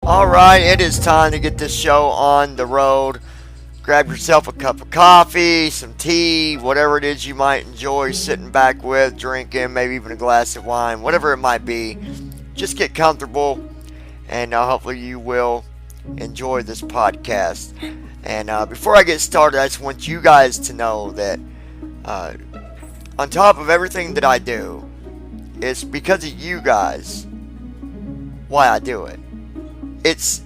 Alright, it is time to get this show on the road. Grab yourself a cup of coffee, some tea, whatever it is you might enjoy sitting back with, drinking, maybe even a glass of wine, whatever it might be. Just get comfortable, and hopefully you will enjoy this podcast. And before I get started, I just want you guys to know that on top of everything that I do, it's because of you guys why I do it. It's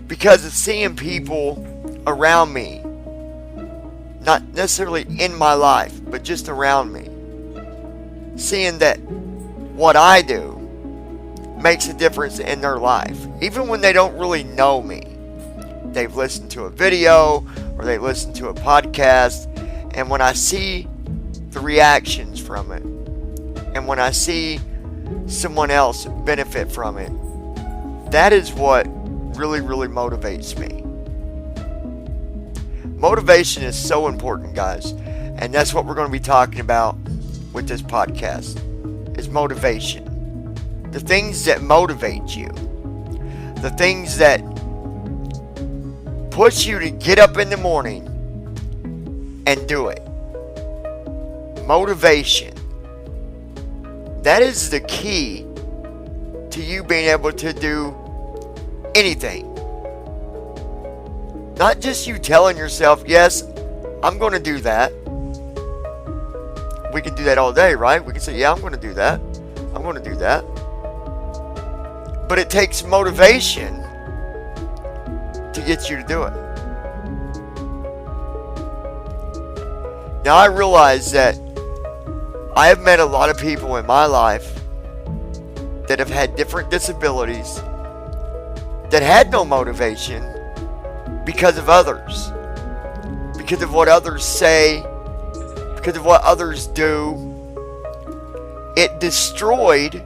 because of seeing people around me, not necessarily in my life, but just around me, seeing that what I do makes a difference in their life, even when they don't really know me. They've listened to a video or they listened to a podcast, and when I see the reactions from it, and when I see someone else benefit from it, that is what really motivates me. Motivation is so important, guys, and that's what we're going to be talking about with this podcast, is motivation. The things that motivate you, the things that push you to get up in the morning and do it. Motivation. That is the key to you being able to do anything. Not just you telling yourself, yes, I'm going to do that. We can do that all day, right? We can say, yeah, I'm going to do that. I'm going to do that. But it takes motivation to get you to do it. Now, I realize that I have met a lot of people in my life that have had different disabilities, that had no motivation because of others, because of what others say, because of what others do. It destroyed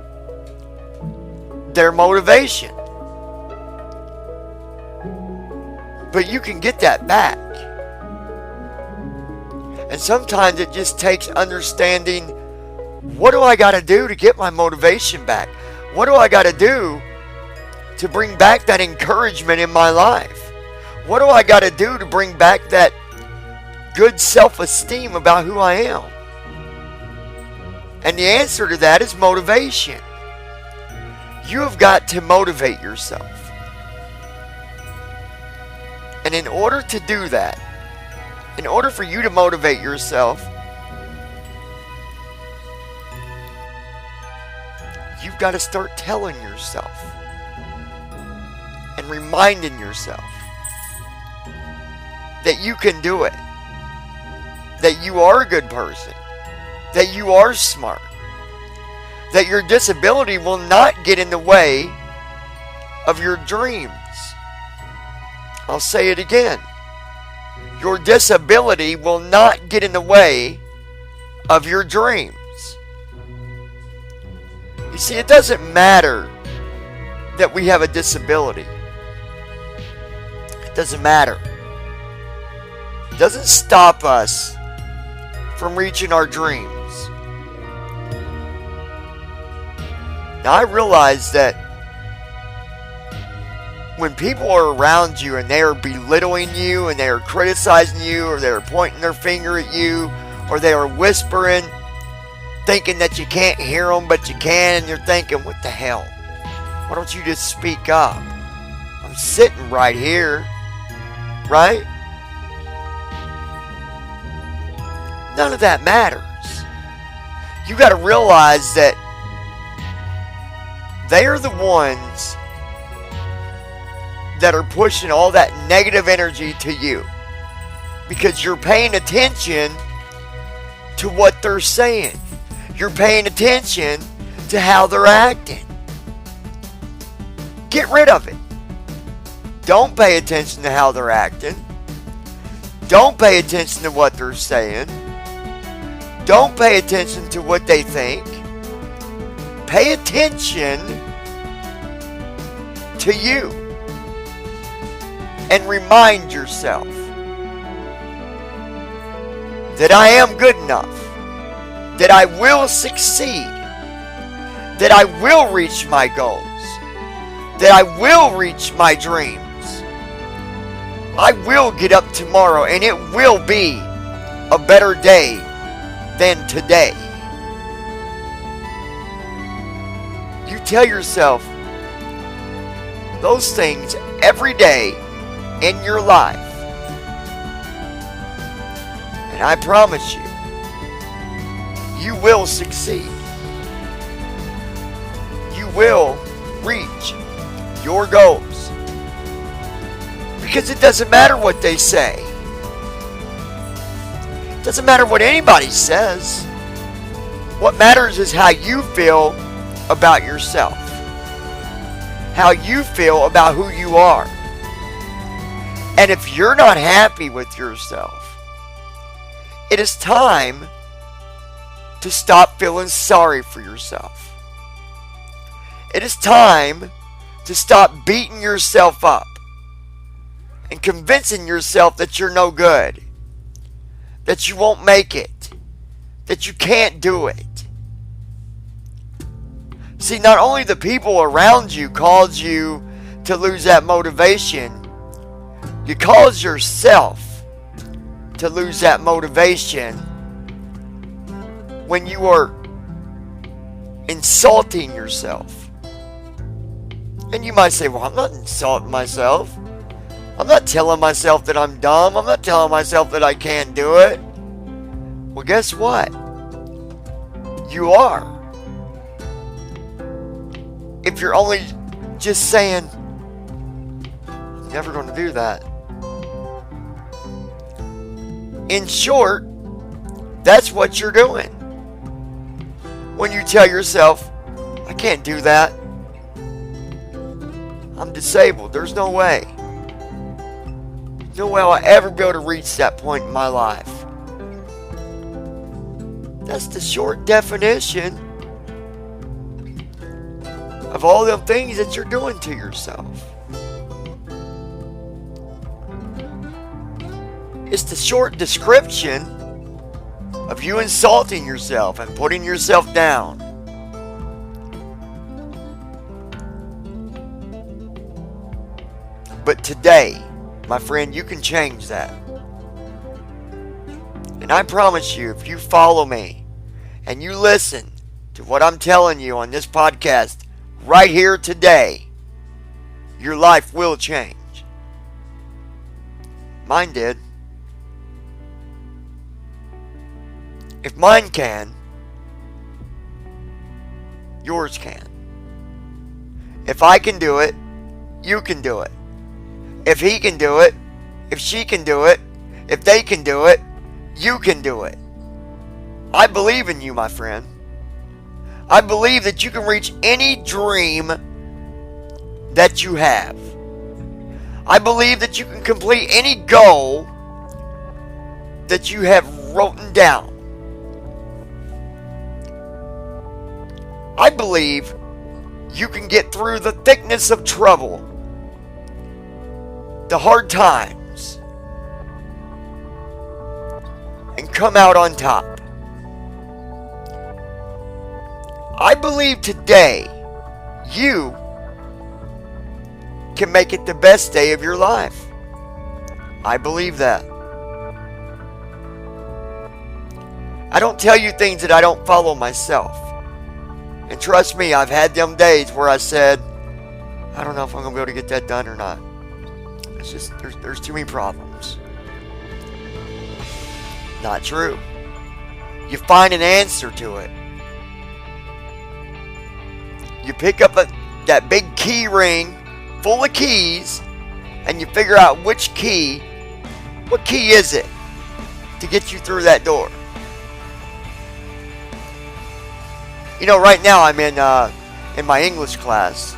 their motivation. But you can get that back. And sometimes it just takes understanding, what do I got to do to get my motivation back? What do I got to do to bring back that encouragement in my life? What do I got to do to bring back that good self-esteem about who I am? And the answer to that is motivation. You have got to motivate yourself. And in order to do that, in order for you to motivate yourself, you've got to start telling yourself and reminding yourself that you can do it, that you are a good person, that you are smart, that your disability will not get in the way of your dreams. I'll say it again. Your disability will not get in the way of your dreams. You see, it doesn't matter that we have a disability. It doesn't matter. It doesn't stop us from reaching our dreams. Now, I realize that when people are around you and they are belittling you and they are criticizing you, or they are pointing their finger at you, or they are whispering, thinking that you can't hear them but you can, and you're thinking, what the hell? Why don't you just speak up? I'm sitting right here, right? None of that matters. You got to realize that they are the ones that are pushing all that negative energy to you, because you're paying attention to what they're saying. You're paying attention to how they're acting. Get rid of it. Don't pay attention to how they're acting. Don't pay attention to what they're saying. Don't pay attention to what they think. Pay attention to you. And remind yourself that I am good enough, that I will succeed, that I will reach my goals, that I will reach my dreams. I will get up tomorrow and it will be a better day than today. You tell yourself those things every day in your life. And I promise you, you will succeed. You will reach your goals. Because it doesn't matter what they say. It doesn't matter what anybody says. What matters is how you feel about yourself. How you feel about who you are. And if you're not happy with yourself, it is time to stop feeling sorry for yourself. It is time to stop beating yourself up and convincing yourself that you're no good, that you won't make it, that you can't do it. See, not only the people around you cause you to lose that motivation, you cause yourself to lose that motivation when you are insulting yourself. And you might say, well, I'm not insulting myself. I'm not telling myself that I'm dumb. I'm not telling myself that I can't do it. Well, guess what? You are. If you're only just saying, I'm never going to do that. In short, that's what you're doing. When you tell yourself, I can't do that. I'm disabled. There's no way. No way I'll ever be able to reach that point in my life. That's the short definition of all the things that you're doing to yourself. It's the short description of you insulting yourself and putting yourself down. But today, my friend, you can change that. And I promise you, if you follow me and you listen to what I'm telling you on this podcast right here today, your life will change. Mine did. If mine can, yours can. If I can do it, you can do it. If he can do it, if she can do it, if they can do it, you can do it. I believe in you, my friend. I believe that you can reach any dream that you have. I believe that you can complete any goal that you have written down. I believe you can get through the thickness of trouble, the hard times, and come out on top. I believe today you can make it the best day of your life. I believe that. I don't tell you things that I don't follow myself. And trust me, I've had them days where I said, I don't know if I'm going to be able to get that done or not. It's just, there's too many problems. Not true. You find an answer to it. You pick up that big key ring full of keys, and you figure out what key is it to get you through that door. You know, right now I'm in my English class.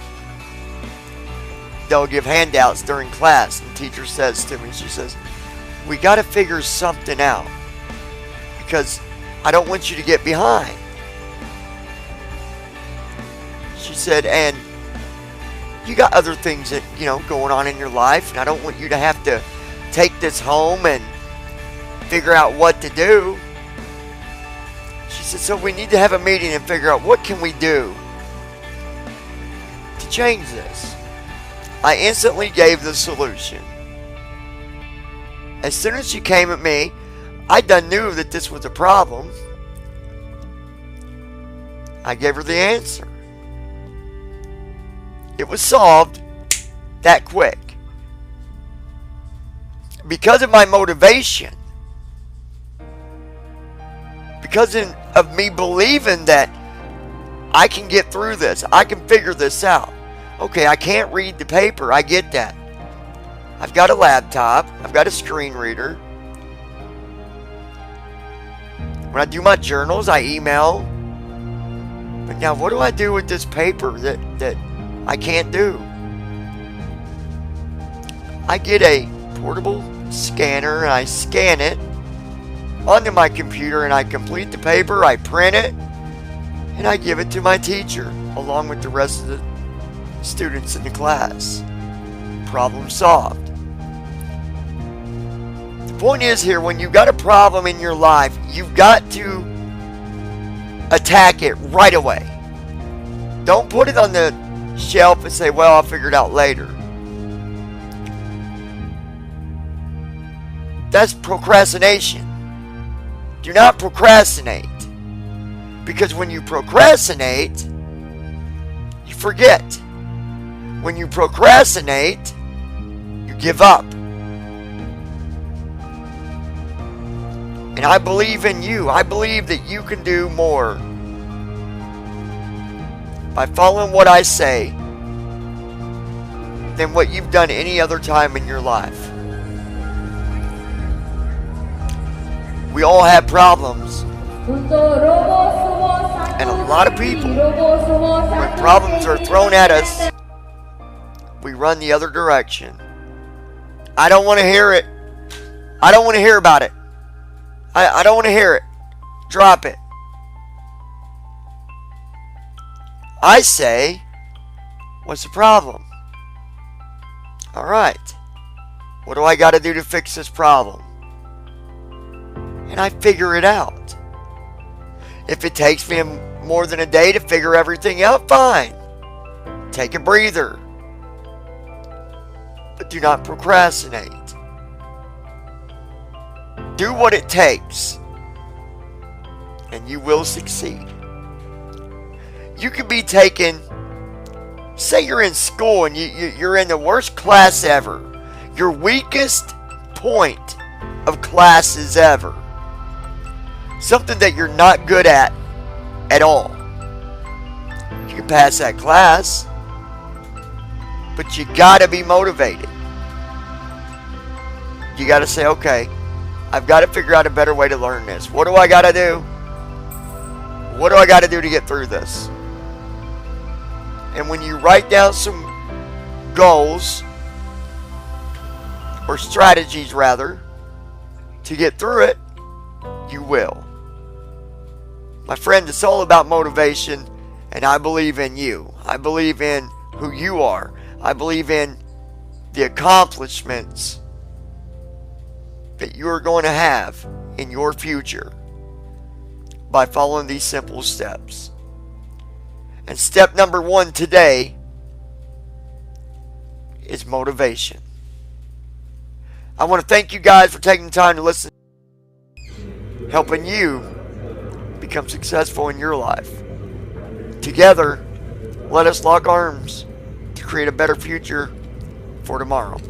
They'll give handouts during class, and the teacher says to me, she says, we got to figure something out because I don't want you to get behind. She said, and you got other things that, going on in your life, and I don't want you to have to take this home and figure out what to do. She said, so we need to have a meeting and figure out what can we do to change this. I instantly gave the solution. As soon as she came at me, I done knew that this was a problem. I gave her the answer. It was solved that quick. Because of my motivation. Because of me believing that I can get through this. I can figure this out. Okay, I can't read the paper. I get that. I've got a laptop. I've got a screen reader. When I do my journals, I email. But now what do I do with this paper that I can't do? I get a portable scanner and I scan it onto my computer and I complete the paper, I print it, and I give it to my teacher along with the rest of the students in the class. Problem solved. The point is here, when you've got a problem in your life, you've got to attack it right away. Don't put it on the shelf and say, well, I'll figure it out later. That's procrastination. Do not procrastinate. Because when you procrastinate, you forget. When you procrastinate, you give up. And I believe in you. I believe that you can do more by following what I say than what you've done any other time in your life. We all have problems. And a lot of people, when problems are thrown at us, we run the other direction. I don't want to hear it. I don't want to hear about it. I don't want to hear it. Drop it. I say, what's the problem? Alright. What do I got to do to fix this problem? And I figure it out. If it takes me more than a day to figure everything out, fine. Take a breather. But do not procrastinate. Do what it takes, and you will succeed. You could be taking, say you're in school and you're in the worst class ever, your weakest point of classes ever, something that you're not good at all. You can pass that class, but you gotta be motivated. You gotta say, okay, I've got to figure out a better way to learn this. What do I got to do? What do I got to do to get through this? And when you write down some goals, or strategies rather, to get through it, you will. My friend, it's all about motivation, and I believe in you. I believe in who you are. I believe in the accomplishments that you're going to have in your future by following these simple steps. And step number 1 today is motivation. I want to thank you guys for taking the time to listen, helping you become successful in your life. Together, let us lock arms to create a better future for tomorrow.